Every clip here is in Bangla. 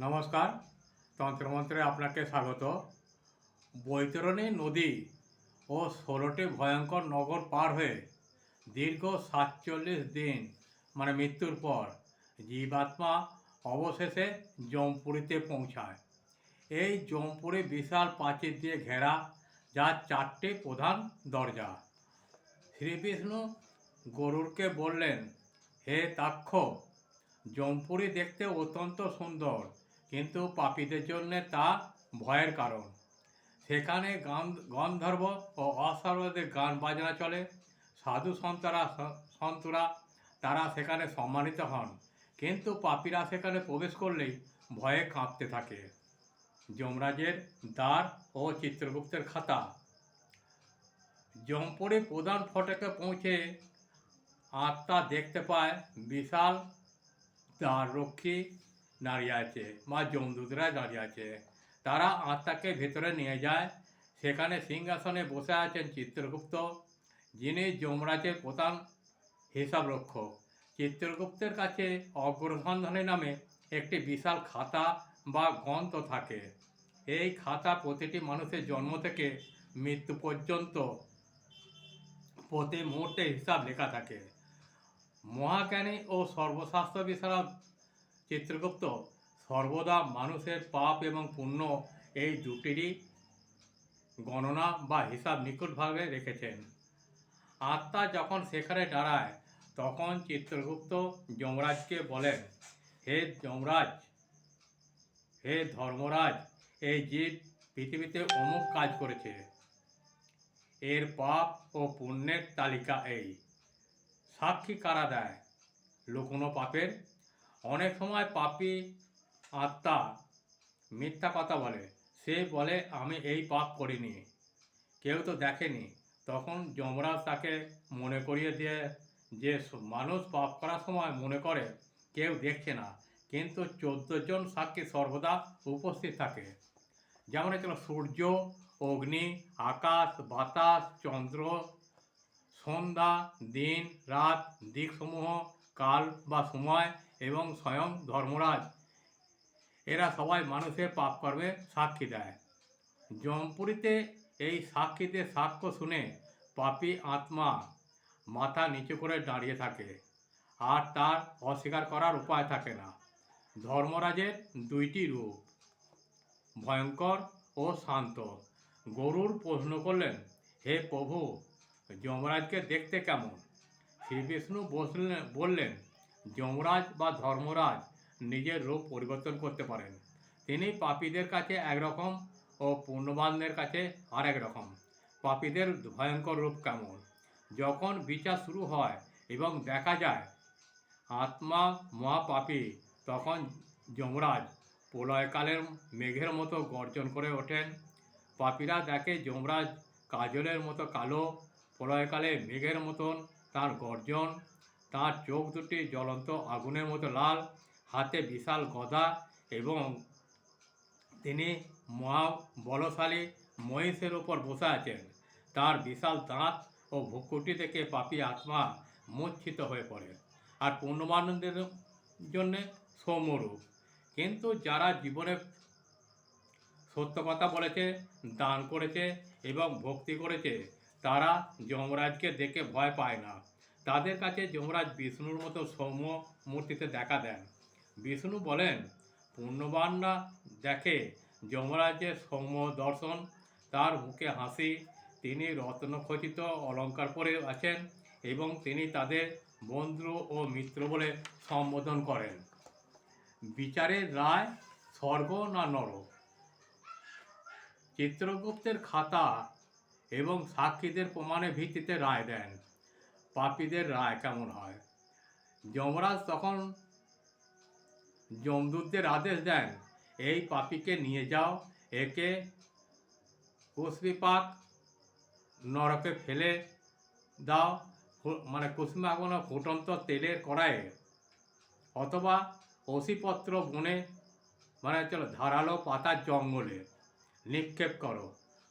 নমস্কার, তন্ত্রমন্ত্রে আপনাকে স্বাগত। বৈতরণী নদী ও ১৬টি ভয়ঙ্কর নগর পার হয়ে দীর্ঘ ৪৭ দিন মৃত্যুর পর জীবাত্মা অবশেষে যমপুরীতে পৌঁছায়। এই যমপুরী বিশাল প্রাচীর দিয়ে ঘেরা, যার ৪টি প্রধান দরজা। শ্রীবিষ্ণু গরুড়কে বললেন, হে তাক্ষ, যমপুরী দেখতে অত্যন্ত সুন্দর, কিন্তু পাপীদের জন্য তা ভয়ের কারণ। সেখানে গন্ধর্ব ও অশ্বারোহীদের গান বাজনা চলে। সাধু সন্তরা তারা সেখানে সম্মানিত হন, কিন্তু পাপীরা সেখানে প্রবেশ করলেই ভয়ে কাঁপতে থাকে। যমরাজের দ্বার ও চিত্রগুপ্তের খাতা। যমপুরী প্রধান ফটকে পৌঁছে আত্মা দেখতে পায় বিশাল দ্বাররক্ষী দাঁড়িয়ে আছে, বা যমদূতরা দাঁড়িয়ে আছে। তারা আত্মাকে ভেতরে নিয়ে যায়। সেখানে সিংহাসনে বসে আছেন চিত্রগুপ্ত, যিনি যমরাজের প্রধান হিসাবরক্ষক। চিত্রগুপ্তের কাছে অগ্রসন্ধানী নামে একটি বিশাল খাতা বা গ্রন্থ থাকে। এই খাতা প্রতিটি মানুষের জন্ম থেকে মৃত্যু পর্যন্ত প্রতি মুহূর্তে হিসাব লেখা থাকে। মহাজ্ঞানী ও সর্বশাস্ত্র বিশারদ চিত্রগুপ্ত সর্বদা মানুষের পাপ এবং পুণ্য এই দুটিরই গণনা বা হিসাব নিখুঁতভাবে রেখেছেন। আত্মা যখন সেখানে দাঁড়ায়, তখন চিত্রগুপ্ত যমরাজকে বলেন, হে যমরাজ, হে ধর্মরাজ, এই জীব পৃথিবীতে অমুক কাজ করেছে, এর পাপ ও পুণ্যের তালিকা এই। সাক্ষী কারা দেয়? লুকোনো পাপের। অনেক সময় পাপী আত্মা মিথ্যা কথা বলে। সে বলে, আমি এই পাপ করিনি, কেউ তো দেখেনি। তখন যমরাজ তাকে মনে করিয়ে দিয়ে যে মানুষ পাপ করার সময় মনে করে কেউ দেখছে না, কিন্তু 14 জন সাক্ষী সর্বদা উপস্থিত থাকে। যেমন হচ্ছিল সূর্য, অগ্নি, আকাশ, বাতাস, চন্দ্র, সন্ধ্যা, দিন, রাত, দিকসমূহ, কাল বা সময় এবং স্বয়ং ধর্মরাজ। এরা সবাই মানুষের পাপকর্মে সাক্ষী দেয়। যমপুরীতে এই সাক্ষীদের সাক্ষ্য শুনে পাপী আত্মা মাথা নিচু করে দাঁড়িয়ে থাকে, আর তার অস্বীকার করার উপায় থাকে না। ধর্মরাজের দুইটি রূপ, ভয়ঙ্কর ও শান্ত। গরুড় প্রশ্ন করলেন, হে প্রভু, যমরাজকে দেখতে কেমন? শ্রীবিষ্ণু বললেন, যমরাজ বা ধর্মরাজ নিজের রূপ পরিবর্তন করতে পারেন। তিনি পাপীদের কাছে একরকম ও পুণ্যবানদের কাছে আরেক রকম। পাপীদের ভয়ঙ্কর রূপ কেমন? যখন বিচার শুরু হয় এবং দেখা যায় আত্মা মহাপাপী, তখন যমরাজ প্রলয়কালের মেঘের মতো গর্জন করে ওঠেন। পাপীরা দেখে যমরাজ কাজলের মতো কালো, প্রলয়কালে মেঘের মতন তার গর্জন, তার চোখ দুটি জ্বলন্ত আগুনের মতো লাল, হাতে বিশাল গদা, এবং তিনি মহা বলশালী মহিষের ওপর বসে আছেন। তার বিশাল দাঁত ও ভ্রূকুটি থেকে পাপী আত্মা মূর্ছিত হয়ে পড়ে। আর পুণ্যবানদের জন্যে সৌম্যরূপ। কিন্তু যারা জীবনে সত্য কথা বলেছে, দান করেছে এবং ভক্তি করেছে, তারা যমরাজকে দেখে ভয় পায় না। তাদের কাছে যমরাজ বিষ্ণুর মতো সৌম্য মূর্তিতে দেখা দেন। বিষ্ণু বলেন, পুণ্যবানরা দেখে যমরাজের সৌম্য দর্শন, তার মুখে হাসি, তিনি রত্নখচিত অলঙ্কার পরে আছেন এবং তিনি তাদের বন্ধু ও মিত্র বলে সম্বোধন করেন। বিচারের রায় স্বর্গ না নরক? চিত্রগুপ্তের খাতা এবং সাক্ষীদের প্রমাণের ভিত্তিতে রায় দেন। পাপীদের রায় কেমন হয়? যমরাজ তখন যমদূতদের আদেশ দেন, এই পাপীকে নিয়ে যাও, একে কুশবিপাক নরকে ফেলে দাও, কুসুমাগ ফুটন্ত তেলের কড়াইয়ে, অথবা অসিপত্র বনে ধারালো পাতার জঙ্গলে নিক্ষেপ করো।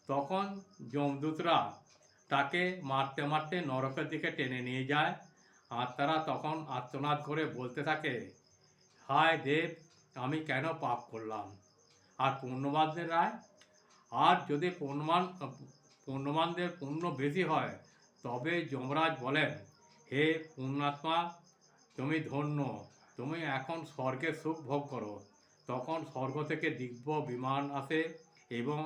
তখন যমদূতরা তাকে মারতে মারতে নরকের দিকে টেনে নিয়ে যায়। আত্মারা তখন আর্তনাদ করে বলতে থাকে, হায় দেব, আমি কেন পাপ করলাম। আর পুণ্যবানদের রায়, আর যদি পুণ্যবানদের পুণ্য বেশি হয় তবে যমরাজ বলেন, হে পুণ্যাত্মা, তুমি ধন্য, তুমি এখন স্বর্গের সুখ ভোগ করো। তখন স্বর্গ থেকে দিব্য বিমান আসে এবং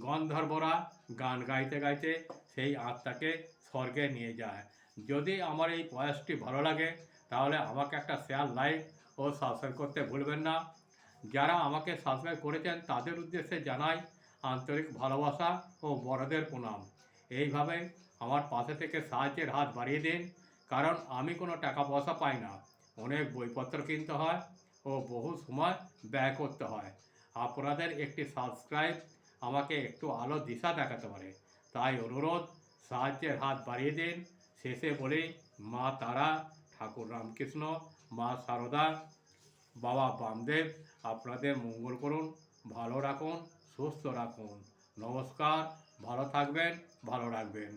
গন্ধর্বরা গান গাইতে গাইতে সেই আত্মাকে স্বর্গে নিয়ে যায়। যদি আমার এই প্রয়াসটি ভালো লাগে তাহলে আমাকে একটা শেয়ার, লাইক ও সাবস্ক্রাইব করতে ভুলবেন না। যারা আমাকে সাবস্ক্রাইব করেছেন তাদের উদ্দেশ্যে জানাই আন্তরিক ভালোবাসা ও বড়দের প্রণাম। এইভাবে আমার পাশে থেকে সাহায্যের হাত বাড়িয়ে দিন, কারণ আমি কোনো টাকা পয়সা পাই না। অনেক বইপত্র কিনতে হয় ও বহু সময় ব্যয় করতে হয়। আপনাদের একটি সাবস্ক্রাইব আমাকে একটু আলো দিশা দেখাতে পারে, তাই অনুরোধ, সাহায্যের হাত বাড়িয়ে দিন। শেষে বলি, মা তারা, ঠাকুর রামকৃষ্ণ, মা সারদা, বাবা বামদেব আপনাদের মঙ্গল করুন, ভালো রাখুন, সুস্থ রাখুন। নমস্কার, ভালো থাকবেন, ভালো রাখবেন।